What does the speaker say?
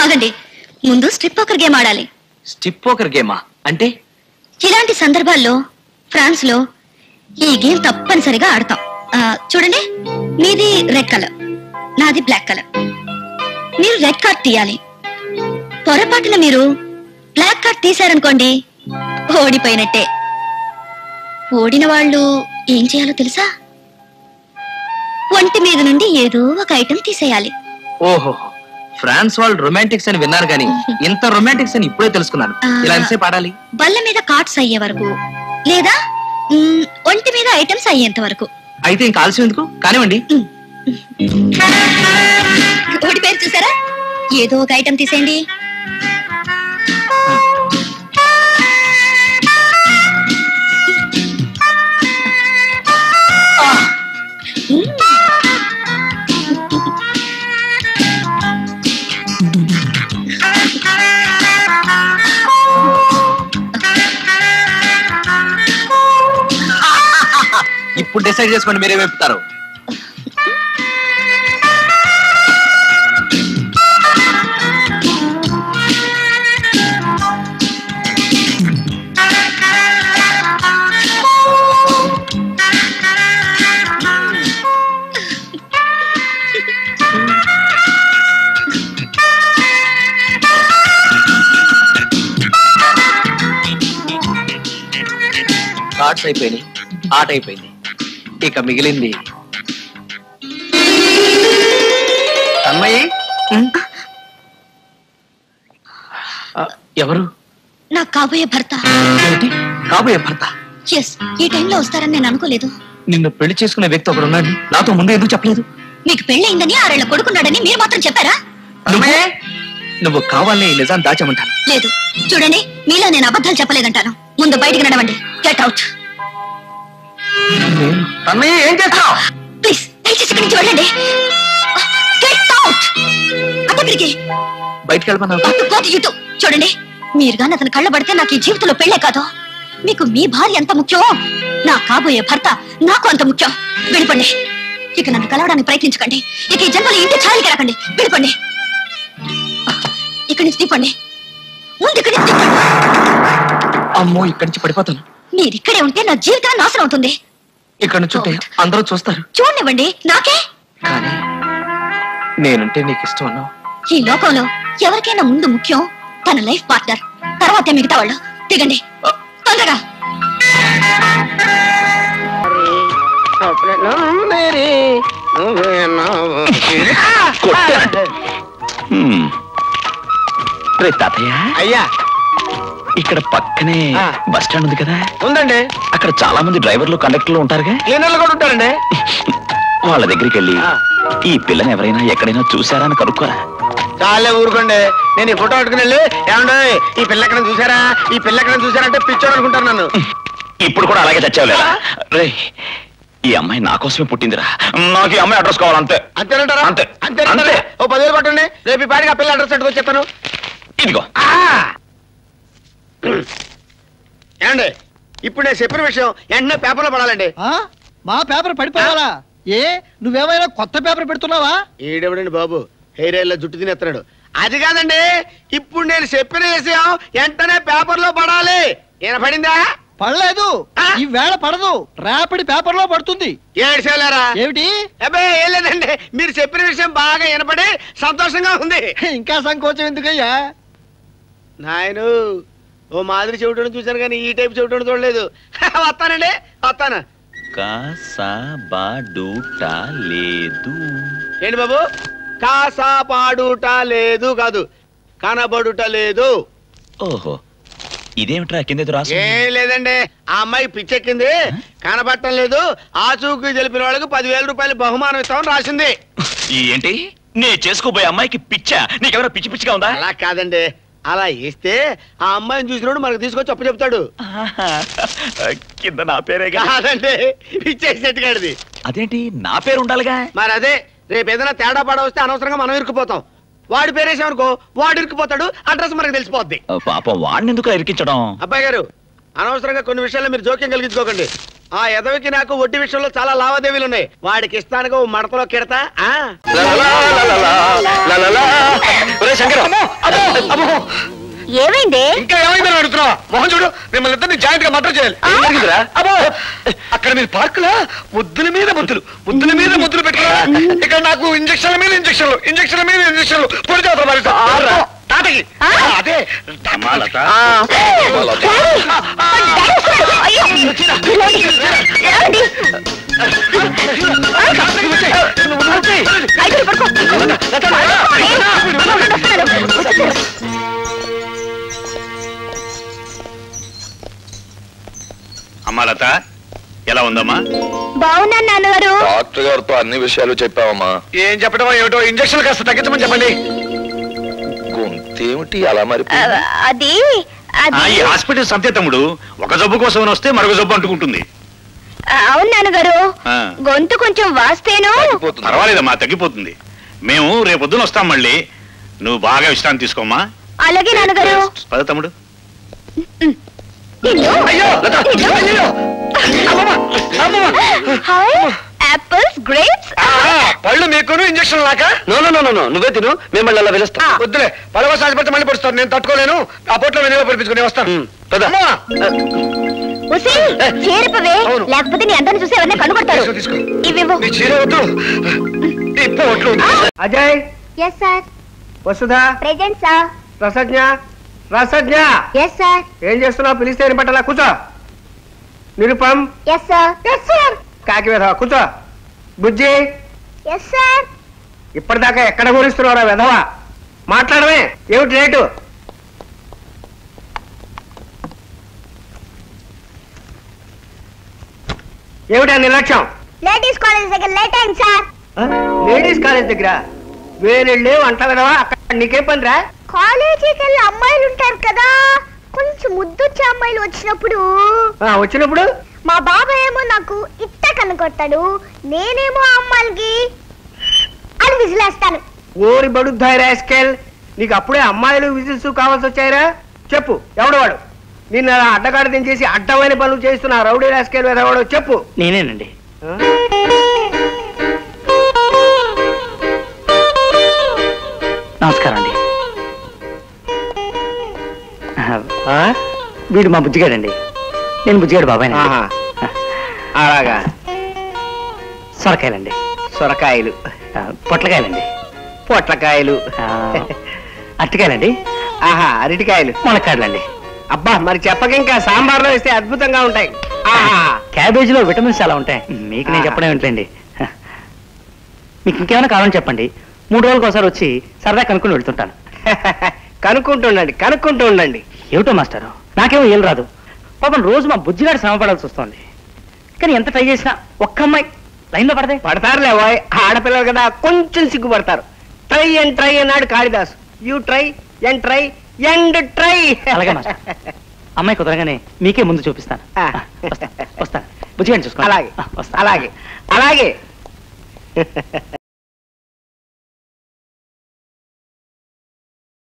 ఆగండి, ముందు strip poker game ఆడాలి. స్ట్రిప్ పోకర్ గేమా అంటే? ఇలాంటి సందర్భాల్లో ఫ్రాన్స్ లో ఈ గేమ్ తప్పనిసరిగా ఆడతాం. చూడండి, మీది రెడ్ కలర్, నాది బ్లాక్ కలర్. మీరు రెడ్ కార్డ్ తీయాలి. పొరపాటున మీరు బ్లాక్ కార్డ్ తీశారనుకోండి, ఓడిపోయినట్టే. ఓడిన వాళ్ళు ఏం చేయాలో తెలుసా? ఒంటి మీద నుండి ఏదో ఒక ఐటెం తీసేయాలి. ఓహో, ఫ్రాన్స్ వాళ్ళు రొమాంటిక్స్ అని విన్నారు కానీ ఇంత రొమాంటిక్స్ అని ఇప్పుడే తెలుసుకున్నాను. ఇలా ఎంతసేపు ఆడాలి? బల్ల మీద కార్డ్స్ అయ్యే వరకు, లేదా ఒంటి మీద ఐటమ్స్ అయ్యేంత వరకు. అయితే ఇంకా ఆలస్యం ఎందుకు, కానివ్వండి. ఓడి పేరు చూసారా? ఏదో ఒక ఐటెం తీసేయండి. ఇప్పుడు డిసైడ్ చేసుకోండి మీరే వెళ్తారు. కార్డ్స్ అయిపోయినాయి, ఆట అయిపోయింది. ఇక మిగిలింది అమ్మాయి. ఎవరు? నా కాబోయే భర్త. కాబోయే భర్త? ఎస్, ఈ టైంలో వస్తారని నేను అనుకోలేదు. నిన్ను పెళ్లి చేసుకునే వ్యక్తి ఒకడు ఉన్నాడు, నాతో ముందు ఎందుకు చెప్పలేదు? మీకు పెళ్ళయిందని 6 ఏళ్ల కొడుకున్నాడని మీరు మాత్రం చెప్పారా? నువ్వు కావాలని నిజాన్ని దాచమంటాను. లేదు, చూడండి, మీలో నేను అబద్ధాలు చెప్పలేదంటాను. ముందు బయటికి నడవండి. Get out. ఏం చేస్తావు? ప్లీజ్ దయచేసి ఇక్కడి నుంచి వెళ్ళండి. Get out. అతనికి బయటికి వెళ్ళమన్నా? చూడండి, మీరు గాని అతను కళ్ళ పడితే నాకు ఈ జీవితంలో పెళ్లే కాదు. మీకు మీ భార్య ఎంత ముఖ్యం, నా కాబోయే భర్త నాకు అంత ముఖ్యం. వెళ్ళిపోండి. ఇక నన్ను కలవడానికి ప్రయత్నించకండి. ఇక ఈ జన్మలో ఇంటి ఛాయకి రాకండి. వెళ్ళిపోండి. ఇక్కడి నుంచి తీపండి. ముందు ఇక్కడి నుంచి తీపండి. అమ్మో, ఇక్కడి నుంచి పడిపోతాను. మీరు ఇక్కడే ఉంటే నా జీవితం నాశనం అవుతుంది. ఇక్కడ నుంచి అందరూ చూస్తారు. చూడనివ్వండి. నాకే కానీ నేనంటే నీకు ఇష్టం అన్నావు. ఈ లోకంలో ఎవరికైనా ముందు ముఖ్యం తన లైఫ్ పార్ట్నర్, తర్వాతే మిగతా వాళ్ళు. దిగండి తొందరగా. తాతయ్య, అయ్యా, ఇక్కడ పక్కనే బస్ స్టాండ్ ఉంది కదా? ఉందండి. అక్కడ చాలా మంది డ్రైవర్లు, కండక్టర్లు ఉంటారుగా? క్లీనర్లు కూడా ఉంటారండి. వాళ్ళ దగ్గరికి వెళ్ళి ఈ పిల్లని ఎవరైనా ఎక్కడైనా చూసారా అని కనుక్కోరా. చాలే ఊరుకోండి. నేను ఈ ఫోటో పట్టుకుని వెళ్ళి, ఏమండో ఈ పిల్ల ఎక్కడ చూసారా, ఈ పిల్ల ఎక్కడ చూసారంటే పిచ్చోడు అనుకుంటారు నన్ను. ఇప్పుడు కూడా అలాగే తెచ్చావులేరా? రే, ఈ అమ్మాయి నా కోసమే పుట్టిందిరా. నాకు ఈ అమ్మాయి అడ్రస్ కావాలంతే. అంతేనంటారా? అంతే అంతే. ఓ 10,000 పట్టండి. రేపు ఈ పాటికి ఆ పిల్ల అడ్రస్ ఎట్టుకొచ్చి చెప్తాను. ఇదిగో. ఏమండి, ఇప్పుడు నేను చెప్పిన విషయం వెంటనే పేపర్లో పడాలండి. మా పేపర్ పడిపోవాలా? ఏ, నువ్వేమైనా కొత్త పేపర్ పెడుతున్నావా? ఈడెవడండి బాబు, హెయిర్ ఆయిల్ లో జుట్టు తినేస్తున్నాడు. అది కాదండి, ఇప్పుడు నేను చెప్పిన విషయం వెంటనే పేపర్ లో పడాలి. ఈయన పడిందా? పడలేదు. ఈ వేళ పడదు, రేపటి పేపర్ లో పడుతుంది. ఏడ్చేలేరా? ఏమిటి? అబ్బాయి ఏం లేదండి, మీరు చెప్పిన విషయం బాగా వినపడి సంతోషంగా ఉంది. ఇంకా సంకోచం ఎందుకయ్యా? నాయను, ఓ మాదిరి చెవిటోని చూశాను కానీ ఈ టైప్ చెవిటోని చూడలేదు. వస్తానండి, వస్తాను. లేదు. ఏంటి బాబు? కాసా పాడుట లేదు కాదు, కనబడుట లేదు. ఓహో, ఇదేమిట్రా కింద రాసి? ఏం లేదండి, ఆ అమ్మాయి పిచ్చెక్కింది, కనబడటం లేదు, ఆచూకీ తెలిపిన వాళ్ళకి 10,000 రూపాయలు బహుమానం ఇస్తామని రాసింది. ఏంటి, నే చేసుకోబోయే అమ్మాయికి పిచ్చా? నీకెవరో పిచ్చి పిచ్చిగా ఉందా? అలా కాదండి, అలా ఇస్తే ఆ అమ్మాయిని చూసినోడు మనకు తీసుకొచ్చి అప్పు చెప్తాడు. కింద నా పేరే కాదండి, పిచ్చేసేట్టు కాడిది. అదేంటి, నా పేరు ఉండాలిగా? మరి అదే, రేపు ఏదైనా తేడా పడ వస్తే అనవసరంగా మనం ఇరుక్కుపోతాం. వాడి పేరేసామనుకో వాడు ఇరుక్కుపోతాడు, అడ్రస్ మనకు తెలిసిపోద్ది. పాపం వాడిని ఎందుకు ఇరికించడం? అబ్బాయి గారు, అనవసరంగా కొన్ని విషయాల్లో మీరు జోక్యం కలిగించుకోకండి. ఆ ఎదవికి నాకు వడ్డీ విషయంలో చాలా లావాదేవీలు ఉన్నాయి. వాడికి ఇస్తానుగా మడతలో కిడతా. ఏమైంది? ఇంకా ఏమైందని అడుగుతున్నా? మొహం చూడు, మిమ్మల్ని ఇద్దరిని జాయింట్ గా మర్డర్ చేయాలి. ఏం జరిగిందిరా? అబ్బో, అక్కడ మీరు పార్కులా ముద్దుల మీద ముద్దులు పెట్టుకున్నా. ఇక్కడ నాకు ఇంజక్షన్ల మీద ఇంజక్షన్లు పొడి చేస్తారు తాతకి. అదే అమ్మా లత, అమ్మా లత ఎలా ఉందమ్మా? బాగున్నాను నాన్నగారు. డాక్టర్ గారితో అన్ని విషయాలు చెప్పావమ్మా. ఏం చెప్పడం ఏమిటో, ఇంజక్షన్ కాస్త తగ్గించమని చెప్పండి. గొంతేమిటి అలా మరి? అది ఈ హాస్పిటల్ సంతే తమ్ముడు, ఒక జబ్బు కోసం వస్తే మరొక జబ్బు అంటుకుంటుంది. అవును నాన్నగారు, ఆ. గొంతు కొంచెం వాస్తేను. పర్వాలేదమ్మా, తగ్గిపోతుంది. మేము రేపొద్దున వస్తాం మళ్ళీ. నువ్వు బాగా విశ్రాంతి తీసుకోమ్మా. అలాగే నాన్నగారు. పద తమ్ముడు. Apples, grapes. పళ్ళు మీకును ఇంజక్షన్ లాగా? నువ్వే తిను, మిమ్మల్ని అలా పిలుస్తా. వద్దులే, పడవ సాధిపడితే మళ్ళీ పడుస్తారు. నేను తట్టుకోలేను. ఆ పొట్లో వెనుక పడిపించుకుని వస్తాను. అమ్మా! ఉసి, చేరిపవే, అవును. లేకపోతే నీ అందరిని చూసి ఎవరిని కనుగొడతారు. తీసుకో. ఇవివ్వు. నీ చీర వద్దు, నీ పొట్లు వద్దు. Ajay, yes sir. Vasudha, present sir. Rasagna yes sir. ఏం చేస్తున్నావు? పిలిస్తే పట్టాలా? కూర్చో. Nirupam, yes sir. Yes sir. కాకి వెధవ, కూర్చో. Bujji, yes sir. ఇప్పటిదాకా ఎక్కడ గురిస్తున్నారా వెధవ? మాట్లాడమే, ఏమిటి రేటు? ఏమిటా నిర్లక్ష్యం? లేడీస్ కాలేజ్ దగ్గర లేట్ అయింది సార్. లేడీస్ కాలేజ్ దగ్గర వేరే లేవు అంట వెధవా. అక్కడ నీకేం పనిరా? కాలేజీకి వెళ్ళి అమ్మాయిలు ఉంటారు కదా, కొంచెం ముద్దొచ్చే అమ్మాయిలు వచ్చినప్పుడు వచ్చినప్పుడు మా బాబాయ్ ఏమో నాకు ఇట్ట కనుకొట్టాడు, నేనేమో ఆ అమ్మాయిలకి అని విసిలేస్తాను. ఓరి బడుద్దాయి రాస్కెల్, నీకు అప్పుడే అమ్మాయిలు విజిల్స్ కావాల్సి వచ్చాయిరా? చెప్పు, ఎవడు వాడు? నిన్న అడ్డగాడు దించేసి అడ్డమైన పనులు చేస్తున్న రౌడీ రాస్కెల్ ఎవడో చెప్పు. నేనేనండి. నమస్కారం అండి. వీడు మా బుజ్జిగాడండి. నేను బుజ్జిగాడు బాబాయ్. ఆహా, అలాగా. సొరకాయలండి. సొరకాయలు, పొట్లకాయలండి. పొట్లకాయలు, అరటికాయలండి. ఆహా, అరటికాయలు, మునక్కాయలండి. అబ్బా మరి చెప్పక ఇంకా సాంబార్లో వేస్తే అద్భుతంగా ఉంటాయి. ఆహా, క్యాబేజీలో విటమిన్స్ చాలా ఉంటాయి. మీకు నేను చెప్పడం ఏంటండి. మీకు ఇంకేమైనా కావాలని చెప్పండి, 3 రోజులకు ఒకసారి వచ్చి సరదా కనుక్కొని వెళ్తుంటాను. కనుక్కుంటూ ఉండండి. ఏమిటో మాస్టారు, నాకేమో ఏం రాదు. పాపం రోజు మా బుజ్జిగాడు శ్రమ పడాల్సి వస్తుంది. కానీ ఎంత ట్రై చేసినా ఒక్క అమ్మాయి లైన్లో పడదే. పడతారులే ఓయ్, ఆడపిల్లలు కదా కొంచెం సిగ్గుపడతారు. ట్రై అన్నాడు Kalidas. You try and try and try. అలాగే మాస్టర్, అమ్మాయి కుదరగానే మీకే ముందు చూపిస్తాను. వస్తాను. బుజ్జిగాడిని చూసుకోండి. అలాగే వస్తాను. అలాగే అలాగే.